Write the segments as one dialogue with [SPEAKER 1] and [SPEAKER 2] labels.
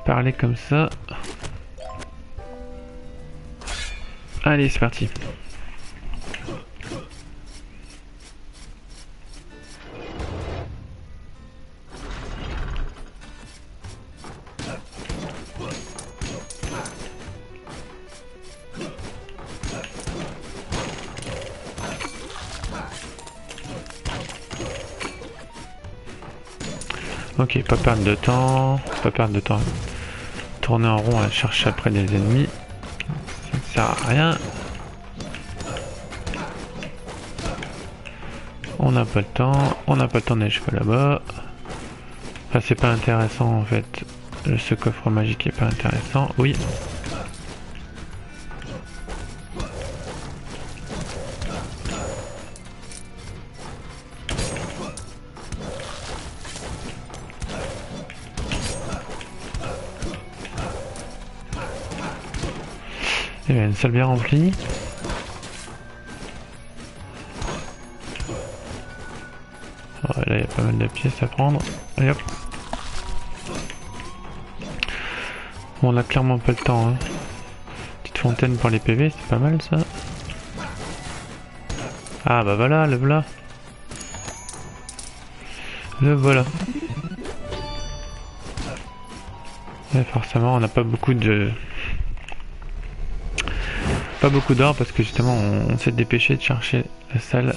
[SPEAKER 1] parler comme ça. Allez, c'est parti. Ok, pas perdre de temps. Pas perdre de temps. Tourner en rond à chercher après des ennemis. Ça ne sert à rien. On n'a pas le temps. On n'a pas le temps d'aller jusqu'à là-bas. Enfin, c'est pas intéressant en fait. Ce coffre magique est pas intéressant. Oui. Il y a une salle bien remplie. Oh, là il y a pas mal de pièces à prendre. Allez hop. Bon, on a clairement pas le temps. Hein. Petite fontaine pour les PV, c'est pas mal ça. Ah bah voilà, le voilà. Le voilà. Et forcément on n'a pas beaucoup de... Pas beaucoup d'or parce que justement on s'est dépêché de chercher la salle.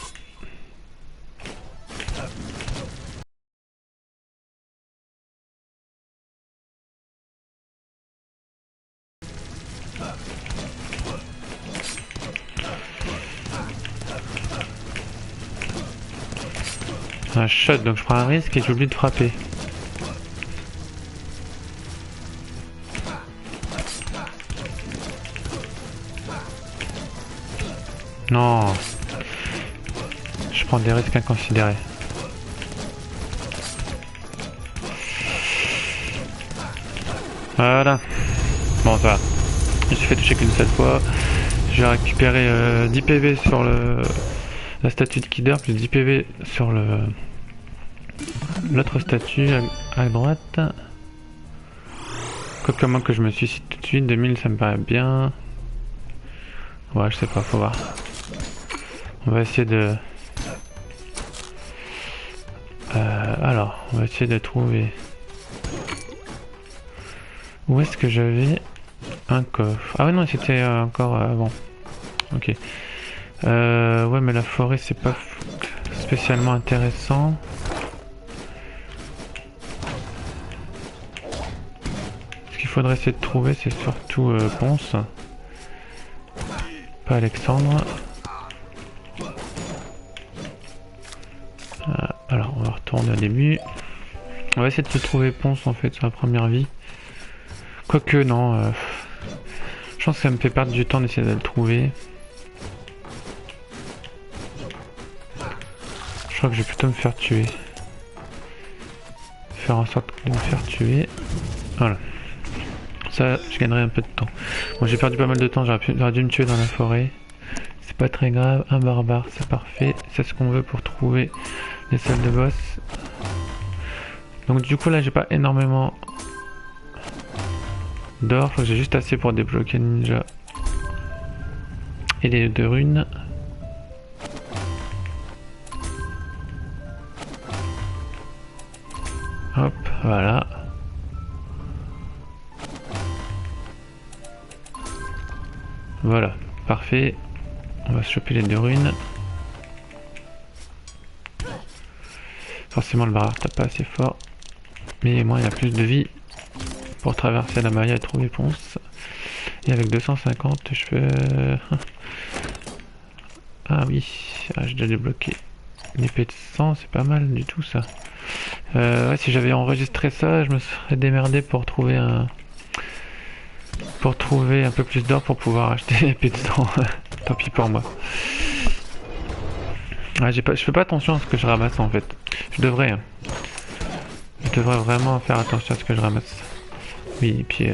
[SPEAKER 1] Un shot, donc je prends un risque et j'oublie de frapper. Non, je prends des risques inconsidérés. Voilà. Bon, ça va. Je me suis fait toucher qu'une seule fois. J'ai récupéré 10 PV sur la statue de Kidder, plus 10 PV sur l'autre statue à droite. Quoi comment que je me suicide tout de suite, 2000 ça me paraît bien. Ouais, je sais pas, faut voir. On va essayer de... alors, on va essayer de trouver... Où est-ce que j'avais un coffre? Ah ouais non, c'était encore avant. Ok. Ouais, mais la forêt, c'est pas spécialement intéressant. Ce qu'il faudrait essayer de trouver, c'est surtout Ponce. Pas Alexandre. Alors, on va retourner au début. On va essayer de se trouver Ponce, en fait, sur la première vie. Quoique, non. Je pense que ça me fait perdre du temps d'essayer de le trouver. Je crois que je vais plutôt me faire tuer. Faire en sorte de me faire tuer. Voilà. Ça, je gagnerai un peu de temps. Bon, j'ai perdu pas mal de temps, j'aurais dû me tuer dans la forêt. C'est pas très grave, un barbare, c'est parfait. C'est ce qu'on veut pour trouver les salles de boss. Donc du coup là, j'ai pas énormément d'or, je crois que j'ai juste assez pour débloquer le ninja. Et les 2 runes. Hop, voilà. Voilà, parfait. On va se choper les 2 runes. Forcément le barbare tape pas assez fort. Mais moi il y a plus de vie pour traverser la Maya et trouver Ponce. Et avec 250 je peux... Ah oui, je dois débloquer une épée de sang, c'est pas mal du tout ça. Ouais, si j'avais enregistré ça, je me serais démerdé pour trouver un... Pour trouver un peu plus d'or pour pouvoir acheter l'épée de sang. Tant pis pour moi. Ouais, je fais pas attention à ce que je ramasse en fait. Je devrais. Je devrais vraiment faire attention à ce que je ramasse. Oui, et puis...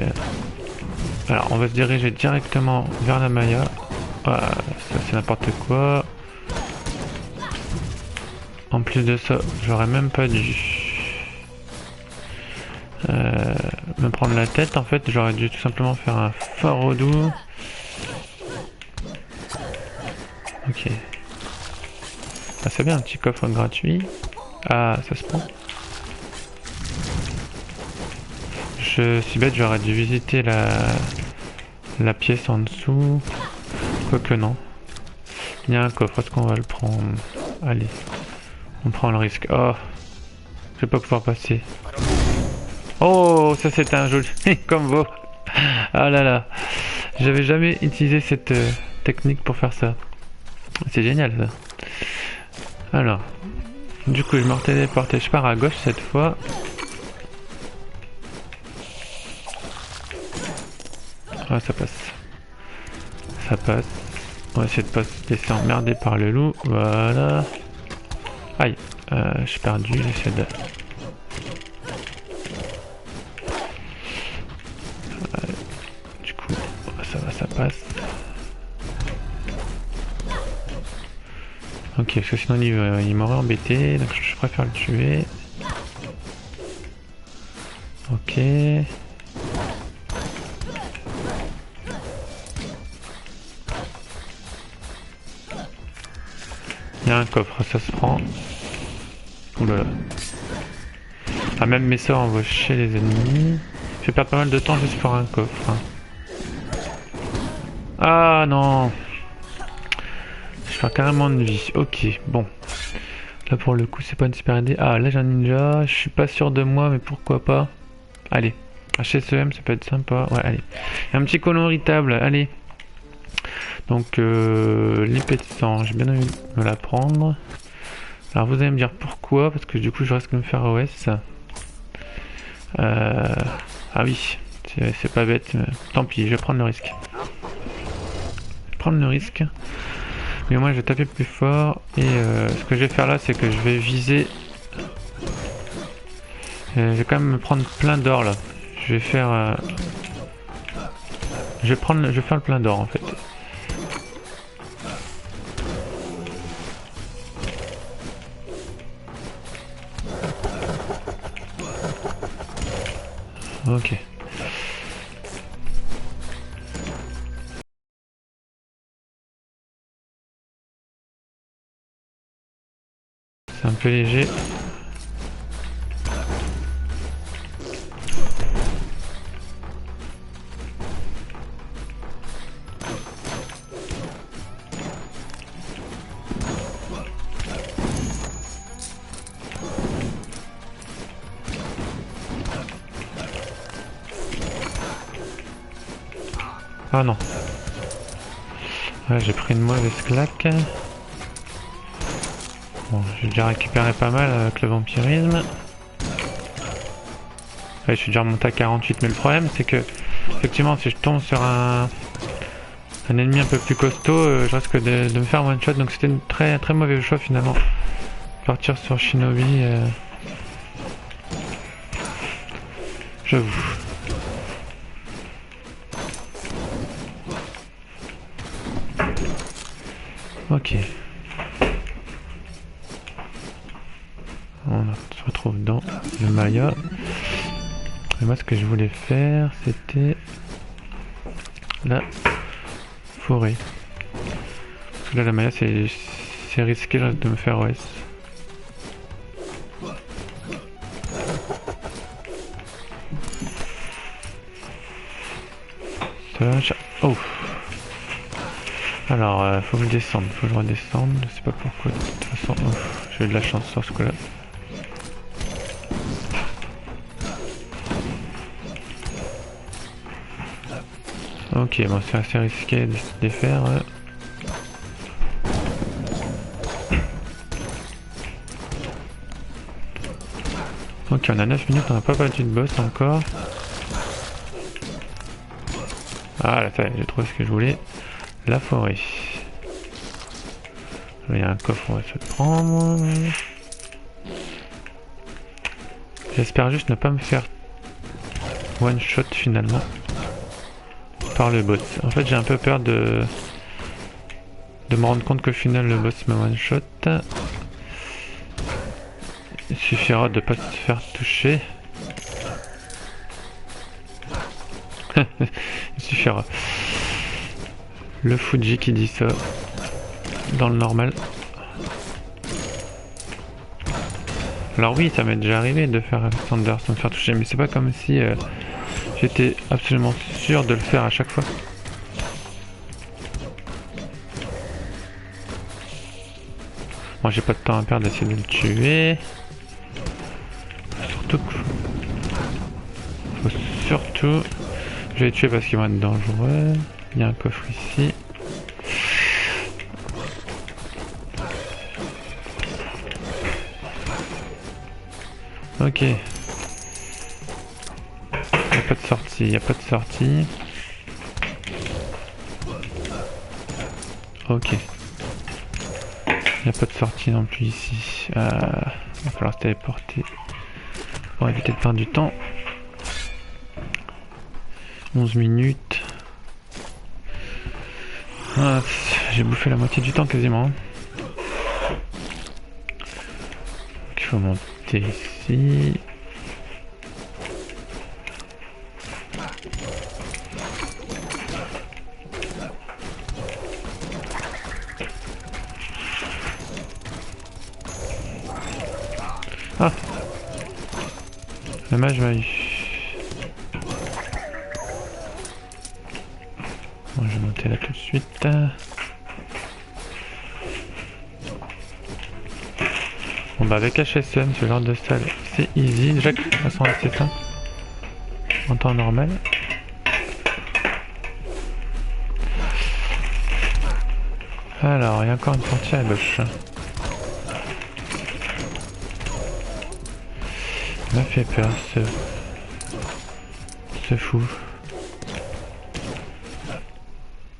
[SPEAKER 1] Alors, on va se diriger directement vers la Maya. Ça c'est n'importe quoi. En plus de ça, j'aurais même pas dû me me prendre la tête. En fait, j'aurais dû tout simplement faire un fort redout. Ok. Ah, c'est bien, un petit coffre gratuit. Ah, ça se prend. Je suis bête, j'aurais dû visiter la pièce en dessous. Quoique non. Il y a un coffre, est-ce qu'on va le prendre? Allez, on prend le risque. Oh, je vais pas pouvoir passer. Oh, ça c'est un joli combo. Ah là là, j'avais jamais utilisé cette technique pour faire ça. C'est génial ça. Alors, du coup je me téléporte, je pars à gauche cette fois. Ah, ça passe. Ça passe. On va essayer de pas se laisser emmerder par le loup. Voilà. Aïe, je suis perdu, j'essaie de... Du coup, ça va, ça passe. Ok, parce que sinon il m'aurait embêté, donc je préfère le tuer. Ok. Il y a un coffre, ça se prend. Oulala. Ah, même mes sorts envoient chez les ennemis. Je vais perdre pas mal de temps juste pour un coffre. Ah non. Je perds carrément de vie. Ok, bon. Là pour le coup c'est pas une super idée. Ah là j'ai un ninja, je suis pas sûr de moi mais pourquoi pas. Allez, HSEM ça peut être sympa. Ouais allez. Un petit colon irritable, allez. Donc l'épée de sang, j'ai bien envie de me la prendre. Alors vous allez me dire pourquoi, parce que du coup je risque de me faire OS. Ah oui, c'est pas bête, mais tant pis, je vais prendre le risque. Je vais prendre le risque. Mais moi je vais taper plus fort et ce que je vais faire là c'est que je vais viser. Je vais quand même me prendre plein d'or là. Je vais faire. Je vais faire le plein d'or en fait. Ok. C'est un peu léger. Ah non. Ouais, j'ai pris une mauvaise claque. Bon, j'ai déjà récupéré pas mal avec le vampirisme. Ouais, je suis déjà remonté à 48, mais le problème c'est que, effectivement, si je tombe sur un ennemi un peu plus costaud, je risque de me faire one shot, donc c'était une très mauvais choix finalement. Partir sur Shinobi, j'avoue. Ok. On se retrouve dans le Maya. Et moi ce que je voulais faire c'était la forêt. Parce que là la Maya c'est risqué de me faire OS. Oh. Alors faut que je descende, faut que je redescende, je sais pas pourquoi de toute façon. J'ai eu de la chance sur ce coup là. Ok, bon c'est assez risqué de se défaire. Ok, on a 9 minutes, on n'a pas battu de boss encore. Ah là, ça y est, j'ai trouvé ce que je voulais. La forêt. Il y a un coffre, on va se le prendre. J'espère juste ne pas me faire one shot finalement par le boss. En fait j'ai un peu peur de me rendre compte qu'au final le boss me one shot. Il suffira de pas se faire toucher. Il suffira. Le Fuji qui dit ça. Dans le normal. Alors oui, ça m'est déjà arrivé de faire Thunder sans me faire toucher, mais c'est pas comme si j'étais absolument sûr de le faire à chaque fois. Bon, j'ai pas de temps à perdre d'essayer de le tuer. Surtout que... Faut surtout... Je vais le tuer parce qu'il va être dangereux. Il y a un coffre ici. Ok. Il n'y a pas de sortie, il n'y a pas de sortie. Ok. Il n'y a pas de sortie non plus ici. Il va falloir se téléporter pour éviter de perdre du temps. 11 minutes. Ah, j'ai bouffé la moitié du temps quasiment. Donc, il faut monter ici. Ah, le mage m'a eu. Bon, je vais monter là tout de suite. Bon bah avec HSM, ce genre de salle, c'est easy. Déjà que elles sont assez simples en temps normal. Alors, il y a encore une sortie à gauche. Il m'a fait peur ce fou.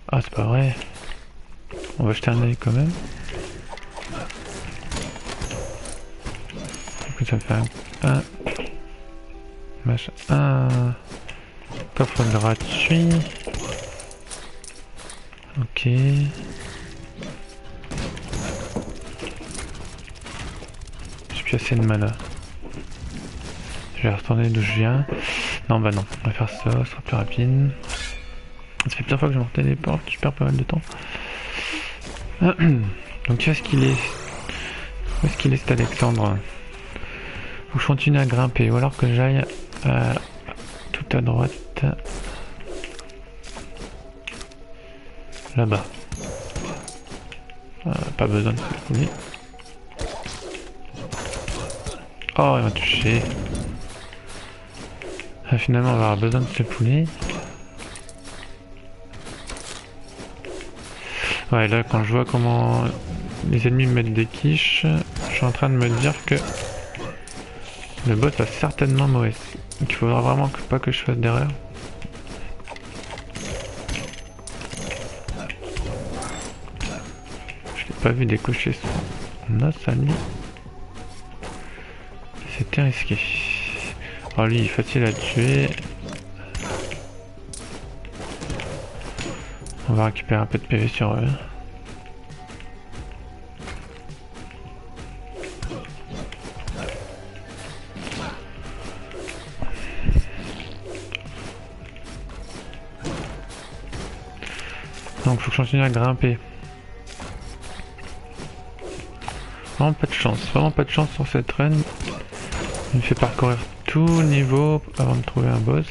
[SPEAKER 1] Ah, c'est pas vrai. On va jeter un œil quand même. Du coup, ça fait un coffre gratuit. Ok. J'ai plus assez de mana. Je vais retourner d'où je viens. Non, bah non, on va faire ça, ce sera plus rapide. Ça fait plusieurs fois que je me téléporte, je perds pas mal de temps. Donc, où est-ce qu'il est? Où est-ce qu'il est cet Alexandre? Faut que je continue à grimper, ou alors que j'aille tout à droite. Là-bas. Pas besoin de se couler. Oh, il m'a touché. Finalement, on va avoir besoin de ce poulet. Ouais, là, quand je vois comment les ennemis me mettent des quiches, je suis en train de me dire que le boss va certainement mourir. Donc il faudra vraiment pas que je fasse d'erreur. Je l'ai pas vu décocher son os à lui. C'était risqué. Oh, lui, il est facile à tuer. On va récupérer un peu de PV sur eux. Donc faut que je continue à grimper. Vraiment pas de chance sur cette run. Il me fait parcourir tout le niveau avant de trouver un boss.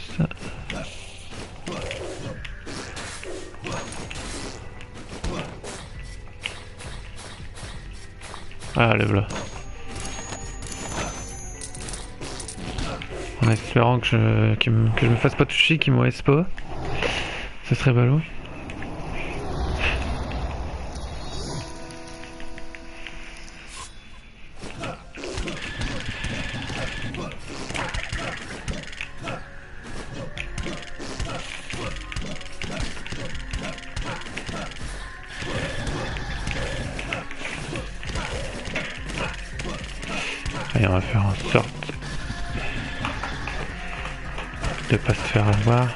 [SPEAKER 1] Ah, le voilà. En espérant que je me fasse pas toucher, qu'il me pas. Ce serait ballot. Allez, on va faire en sorte de pas se faire avoir.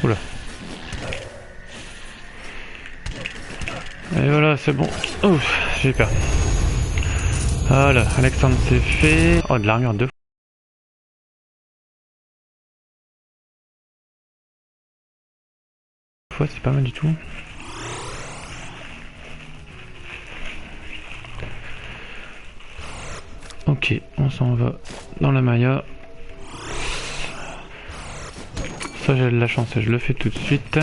[SPEAKER 1] Oula. Et voilà, c'est bon. Ouf, j'ai peur. Voilà, Alexandre c'est fait. Oh, de l'armure 2 fois, c'est pas mal du tout. Ok, on s'en va dans la Maya. Ça j'ai de la chance, je le fais tout de suite.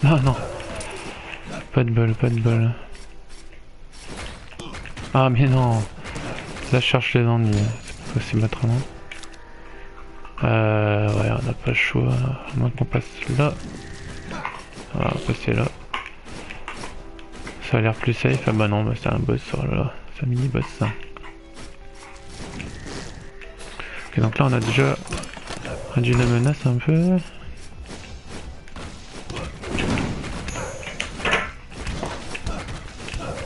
[SPEAKER 1] Non, non. Pas de bol, pas de bol. Ah mais non. Là je cherche les ennuis. C'est pas possible autrement. Ouais, on n'a pas le choix. À moins qu'on passe là. On va passer là. Ça a l'air plus safe. Ah bah non, bah c'est un boss. Oh là là. C'est un mini boss ça. Ok, donc là on a déjà réduit la menace un peu.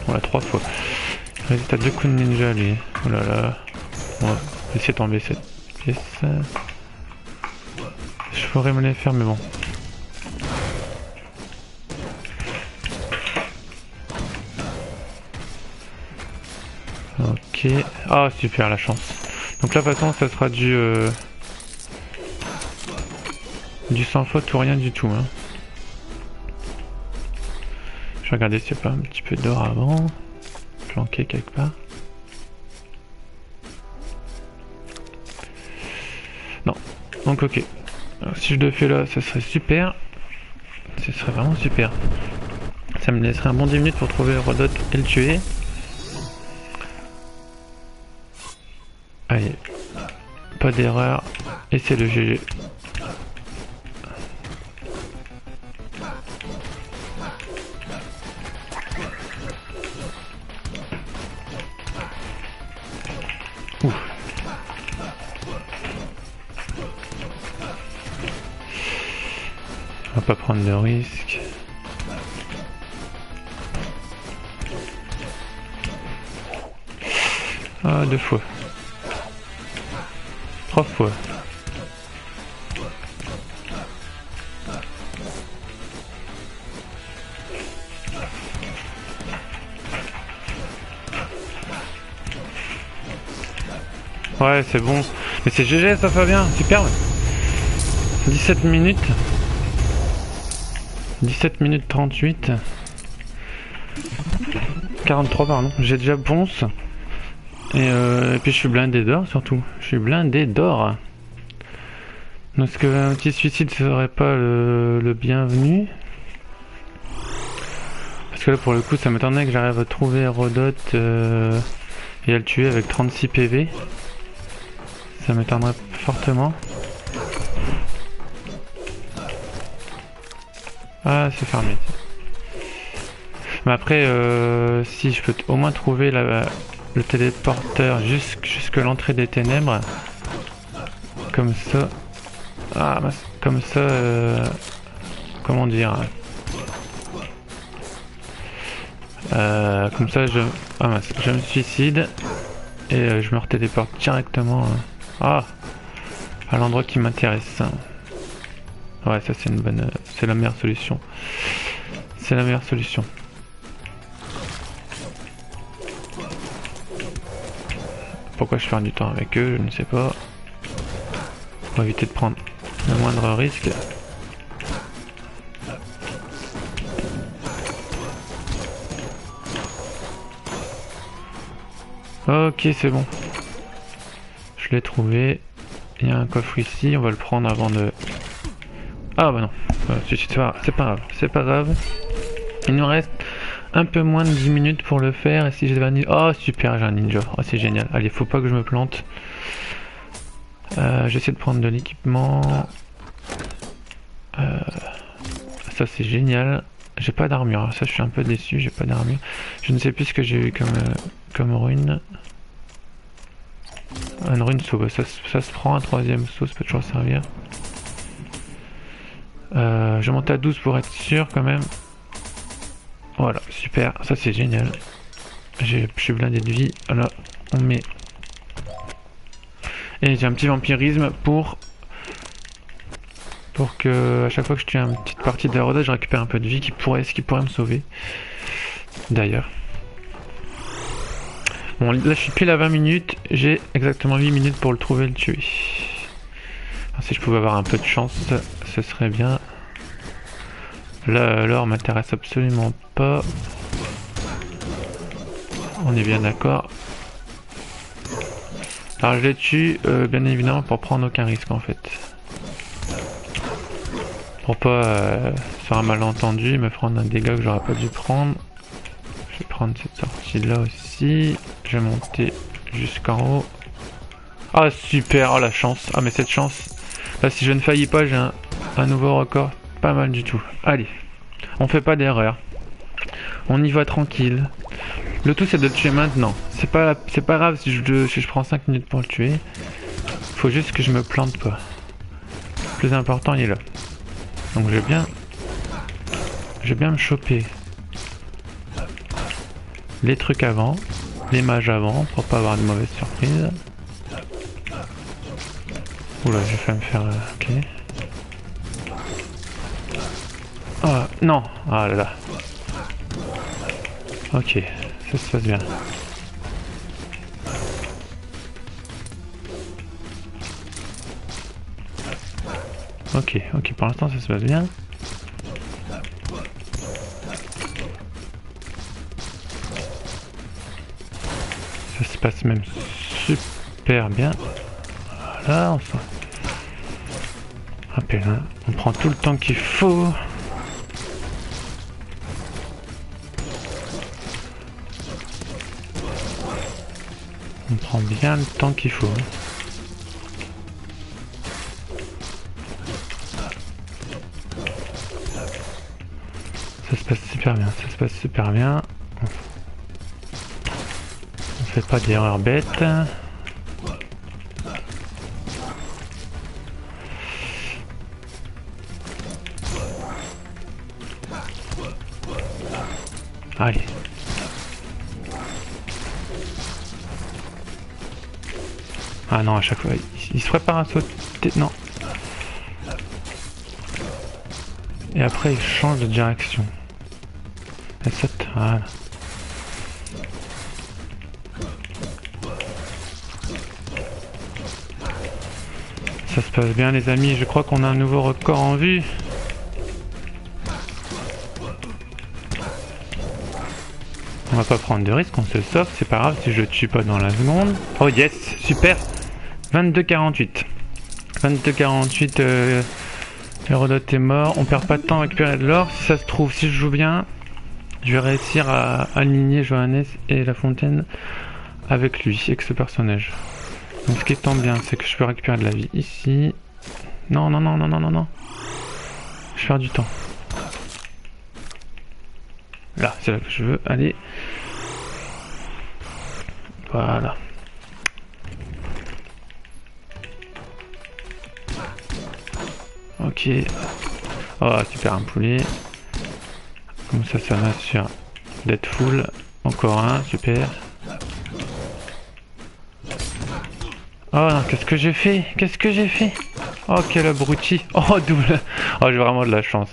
[SPEAKER 1] On l'a 3 fois. Il résiste à 2 coups de ninja lui. Oh là là. On va laisser tomber cette pièce. Je pourrais me les faire mais bon. Ok. Ah super la chance. Donc là de toute façon ça sera du sans faute ou rien du tout. Hein. Je vais regarder s'il n'y a pas un petit peu d'or avant. Planqué quelque part. Non. Donc ok. Alors, si je le fais là, ça serait super. Ce serait vraiment super. Ça me laisserait un bon 10 minutes pour trouver Rodot et le tuer. Allez. Pas d'erreur. Et c'est le GG. Ouf. On va pas prendre de risque. Ah, 2 fois. 3 fois. Ouais, c'est bon. Mais c'est GG, ça va bien. Superbe. 17 minutes. 17 minutes 38. 43 pardon. J'ai déjà ponce. Et puis je suis blindé d'or surtout. Je suis blindé d'or. Donc est-ce qu'un petit suicide serait pas le bienvenu? Parce que là pour le coup ça m'étonnerait que j'arrive à trouver Rodot et à le tuer avec 36 PV. Ça m'étonnerait fortement. Ah c'est fermé. Mais après si je peux au moins trouver le téléporteur jusque l'entrée des ténèbres. Comme ça. Ah comme ça comment dire comme ça je me suicide et je me retéléporte directement à l'endroit qui m'intéresse. Ouais ça c'est une bonne c'est la meilleure solution. C'est la meilleure solution. Pourquoi je perds du temps avec eux, je ne sais pas. Pour éviter de prendre le moindre risque. Ok c'est bon. Je l'ai trouvé. Il y a un coffre ici, on va le prendre avant de... Ah bah non, c'est pas grave, c'est pas grave. Il nous reste un peu moins de 10 minutes pour le faire. Et si j'ai un ninja... Oh super, j'ai un ninja, oh c'est génial. Allez, faut pas que je me plante. J'essaie de prendre de l'équipement. Ça c'est génial. J'ai pas d'armure, ça je suis un peu déçu, j'ai pas d'armure. Je ne sais plus ce que j'ai eu comme rune. Une rune saut, ça se prend, un troisième saut, ça peut toujours servir. Je monte à 12 pour être sûr quand même. Voilà, super, ça c'est génial. Je suis blindé de vie, là on met... Et j'ai un petit vampirisme pour pour que à chaque fois que je tue une petite partie de Rodot, je récupère un peu de vie ce qui pourrait me sauver. D'ailleurs. Bon, là je suis pile à 20 minutes, j'ai exactement 8 minutes pour le trouver et le tuer. Alors, si je pouvais avoir un peu de chance, ce serait bien. Là, l'or m'intéresse absolument pas. On est bien d'accord. Alors je les tue, bien évidemment, pour prendre aucun risque en fait. Pour pas faire un malentendu et me prendre un dégât que j'aurais pas dû prendre. Je vais prendre cette sortie là aussi. Je vais monter jusqu'en haut. Ah super, oh la chance. Ah mais cette chance. Là si je ne faillis pas, j'ai un nouveau record. Pas mal du tout. Allez, on fait pas d'erreur. On y va tranquille. Le tout c'est de le tuer maintenant. C'est pas grave si je prends 5 minutes pour le tuer. Faut juste que je me plante pas. Le plus important il est là. Donc je vais bien me choper les trucs avant, les mages avant pour pas avoir de mauvaises surprises. Oula, j'ai failli me faire... ok. Oh non. Ah là là. Ok, ça se passe bien. Ok, pour l'instant ça se passe bien. Ça se passe même super bien. Voilà, on s'en rappelle, hein. On prend tout le temps qu'il faut. On prend bien le temps qu'il faut. Ça se passe super bien, ça se passe super bien. On fait pas d'erreur bête. Allez. Ah non, à chaque fois, il se prépare à sauter. Non. Et après, il change de direction. Elle saute. Voilà. Ça se passe bien, les amis. Je crois qu'on a un nouveau record en vue. On va pas prendre de risque, on se sauve. C'est pas grave si je tue pas dans la seconde. Oh yes, super. 22-48. 22-48. Rodot est mort. On perd pas de temps à récupérer de l'or. Si ça se trouve, si je joue bien, je vais réussir à aligner Johannes et La Fontaine avec lui, avec ce personnage. Donc ce qui est tant bien, c'est que je peux récupérer de la vie ici. Non. Je perds du temps. Là, c'est là que je veux aller. Voilà. Ok. Oh, super, un poulet. Comme ça m'assure d'être full. Encore un, super. Oh non, qu'est-ce que j'ai fait? Oh, quel abruti. Oh, double. Oh, j'ai vraiment de la chance.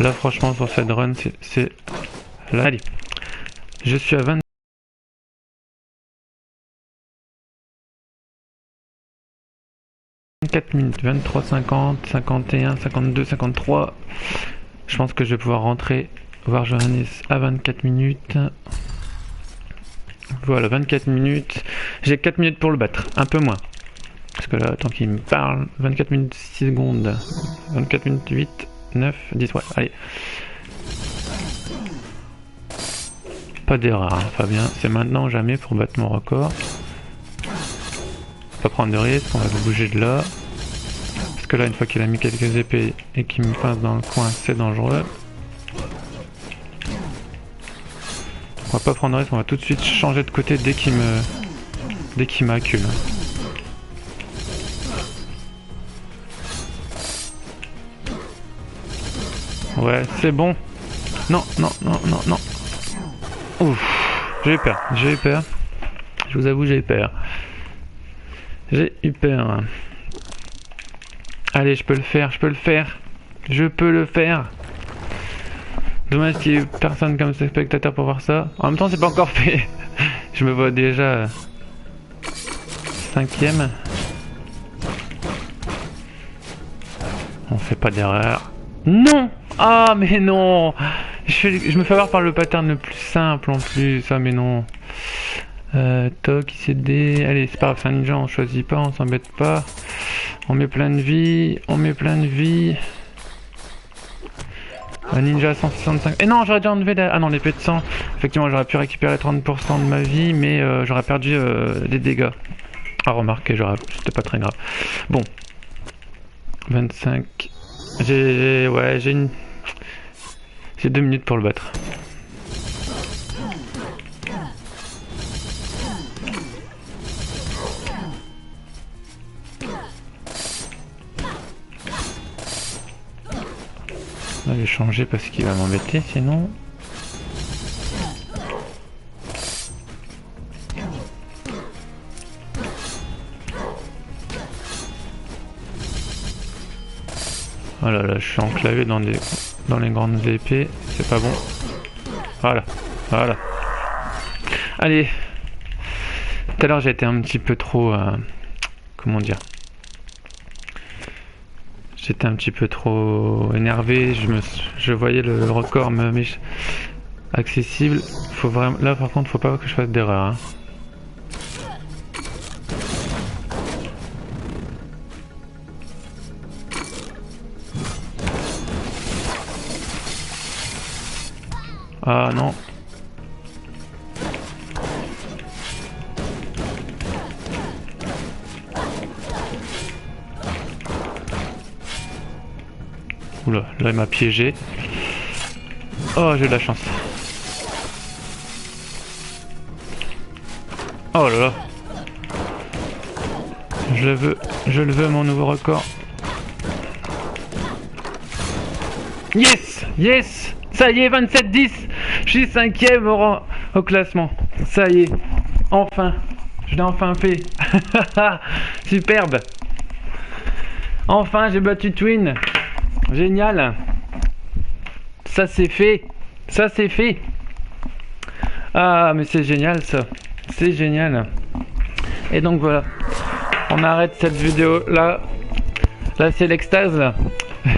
[SPEAKER 1] Là, franchement, sur cette run, c'est... Là, allez. Je suis à 24 minutes. 23, 50, 51, 52, 53. Je pense que je vais pouvoir rentrer voir Johannes à 24 minutes. Voilà, 24 minutes. J'ai 4 minutes pour le battre. Un peu moins. Parce que là, tant qu'il me parle, 24 minutes 6 secondes. 24 minutes 8, 9, 10, ouais, allez. Pas d'erreur, hein, Fabien. C'est maintenant ou jamais pour battre mon record. Pas prendre de risque, on va bouger de là. Parce que là, une fois qu'il a mis quelques épées et qu'il me passe dans le coin, c'est dangereux. On va pas prendre de risque, on va tout de suite changer de côté dès qu'il m'accule. Ouais, c'est bon. Non. Ouf, j'ai eu peur. Je vous avoue, j'ai eu peur. Allez, je peux le faire, je peux le faire. Je peux le faire. Dommage qu'il y ait personne comme spectateur pour voir ça. En même temps, c'est pas encore fait. Je me vois déjà 5ème. On fait pas d'erreur. Non! Ah, mais non! Je me fais avoir par le pattern le plus simple en plus. Ah, mais non. Toc, ICD. Allez, c'est pas grave, c'est un ninja, on choisit pas, on s'embête pas. On met plein de vie, on met plein de vie. Un ninja à 165. Et non, j'aurais dû enlever la... Ah non, l'épée de sang. Effectivement, j'aurais pu récupérer 30% de ma vie, mais j'aurais perdu des dégâts. Ah, remarque, c'était pas très grave. Bon. 25. Ouais, j'ai 2 minutes pour le battre. Là, je vais changer parce qu'il va m'embêter sinon. Oh là là, je suis enclavé dans les grandes épées, c'est pas bon. Voilà, voilà. Allez. Tout à l'heure j'ai été un petit peu trop... comment dire? J'étais un petit peu trop énervé, je voyais le record accessible. Faut vraiment... Là par contre faut pas que je fasse d'erreur. Hein. Ah non. Oula, là il m'a piégé. Oh, j'ai de la chance. Oh là là. Je le veux mon nouveau record. Yes! Yes! Ça y est, 27-10! Je suis 5ème au classement. Ça y est. Enfin. Je l'ai enfin fait. Superbe. Enfin, j'ai battu Twin. Génial. Ça c'est fait. Ça c'est fait. Ah, mais c'est génial ça. C'est génial. Et donc voilà. On arrête cette vidéo là. Là c'est l'extase.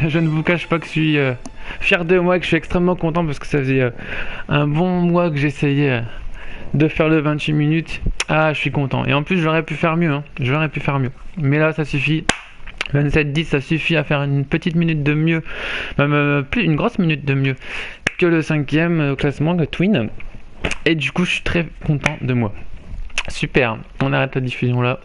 [SPEAKER 1] Je ne vous cache pas que je suis fier de moi, que je suis extrêmement content parce que ça faisait un bon mois que j'essayais de faire le 28 minutes. Ah, je suis content. Et en plus, j'aurais pu faire mieux. Hein. J'aurais pu faire mieux. Mais là, ça suffit. 27-10, ça suffit à faire une petite minute de mieux. Même plus une grosse minute de mieux que le 5ème au classement de Twin. Et du coup, je suis très content de moi. Super. On arrête la diffusion là.